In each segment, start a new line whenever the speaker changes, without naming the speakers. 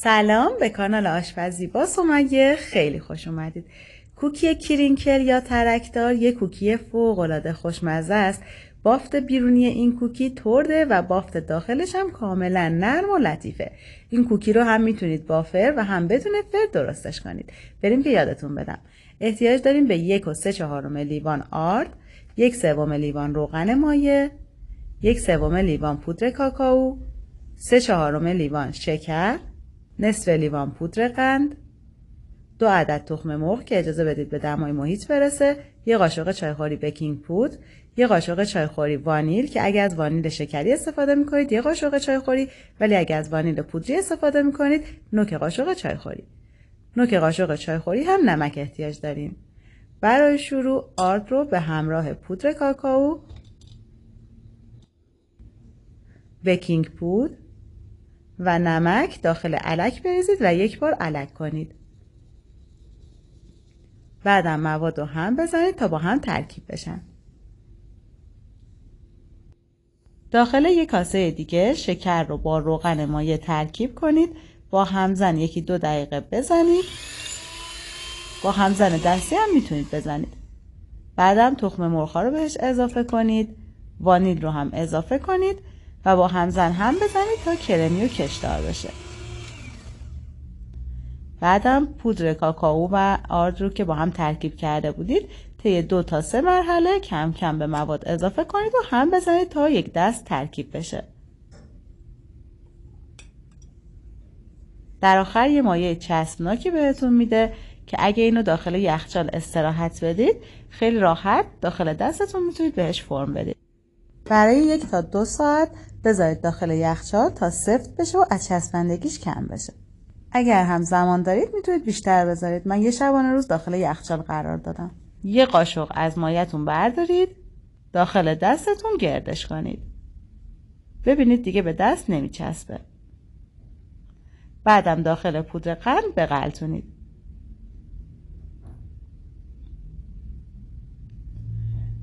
سلام به کانال آشپزی با سمیه، خیلی خوش اومدید. کوکی کرینکل یا ترکدار یک کوکی فوق‌العاده خوشمزه است. بافت بیرونی این کوکی ترده و بافت داخلش هم کاملا نرم و لطیفه. این کوکی رو هم میتونید با فر و هم بدون فر درستش کنید. بریم که یادتون بدم. احتیاج داریم به 1 و 3/4 لیوان آرد، 1/3 لیوان روغن مایع، 1/3 لیوان پودر کاکائو، 3/4 لیوان شکر، نصف لیوان پودر قند، 2 عدد تخم مرغ که اجازه بدید به دمای محیط برسه، 1 قاشق چایخوری بیکینگ پودر، 1 قاشق چایخوری وانیل که اگر از وانیل شکری استفاده میکنید 1 قاشق چایخوری، ولی اگر از وانیل پودری استفاده میکنید نوک قاشق چایخوری. نوک قاشق چایخوری هم نمک احتیاج داریم. برای شروع آرد رو به همراه پودر کاکائو، بیکینگ پودر و نمک داخل الک بریزید و یک بار الک کنید. بعدم مواد رو هم بزنید تا با هم ترکیب بشن. داخل یک کاسه دیگه شکر رو با روغن مایع ترکیب کنید. با همزن 1-2 دقیقه بزنید. با همزن دستی هم میتونید بزنید. بعدم تخم مرغ رو بهش اضافه کنید. وانیل رو هم اضافه کنید و با همزن هم بزنید تا کرمی و کشدار بشه. بعدم پودر کاکائو و آرد رو که با هم ترکیب کرده بودید طی 2 تا 3 مرحله کم کم به مواد اضافه کنید و هم بزنید تا یک دست ترکیب بشه. در آخر یه مایع چسبناکی بهتون میده که اگه اینو داخل یخچال استراحت بدید خیلی راحت داخل دستتون میتونید بهش فرم بدید. برای 1 تا 2 ساعت بذارید داخل یخچال تا سفت بشه و از چسبندگیش کم بشه. اگر هم زمان دارید میتونید بیشتر بذارید. من یه شبانه روز داخل یخچال قرار دادم. 1 قاشق از مایعتون بردارید، داخل دستتون گردش کنید. ببینید دیگه به دست نمیچسبه. بعدم داخل پودر قند بغلتونید.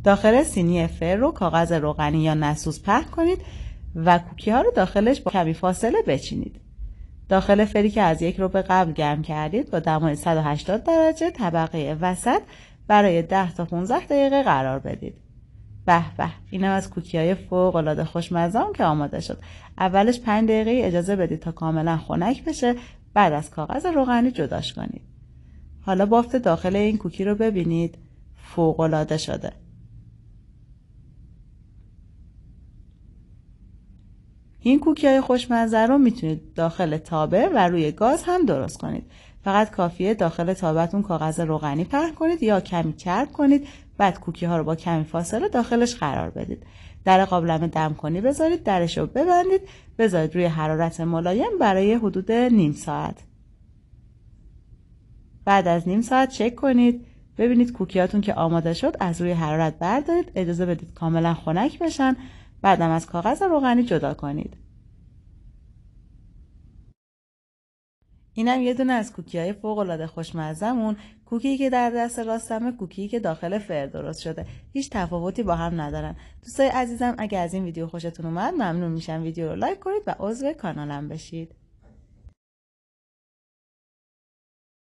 داخل سینی فر رو کاغذ روغنی یا نسوز پهن کنید و کوکی ها رو داخلش با کمی فاصله بچینید. داخل فری که از 1 ربع قبل گرم کردید با دمای 180 درجه طبقه وسط برای 10 تا 15 دقیقه قرار بدید. به به، اینم از کوکی های فوق العاده خوشمزه که آماده شد. اولش 5 دقیقه اجازه بدید تا کاملا خنک بشه، بعد از کاغذ روغنی جداش کنید. حالا بافت داخل این کوکی رو ببینید، فوق العاده شده. این کوکی های خوشمزه رو میتونید داخل تابه و روی گاز هم درست کنید. فقط کافیه داخل تابتون کاغذ روغنی پهن کنید یا کمی چرب کنید، بعد کوکی ها رو با کمی فاصله داخلش قرار بدید. در قابلمه دم کنی بذارید، درش رو ببندید، بذارید روی حرارت ملایم برای حدود نیم ساعت. بعد از نیم ساعت چک کنید، ببینید کوکیاتون که آماده شد از روی حرارت بردارید، اجازه بدید کاملا خنک بشن، بعدم از کاغذ روغنی جدا کنید. اینم یه دونه از کوکی های فوق العاده خوشمزه‌مون. کوکی که در دست راستمه، کوکی که داخل فر درست شده. هیچ تفاوتی با هم ندارن. دوستای عزیزم اگه از این ویدیو خوشتون اومد ممنون میشم ویدیو رو لایک کنید و عضو کانالم بشید.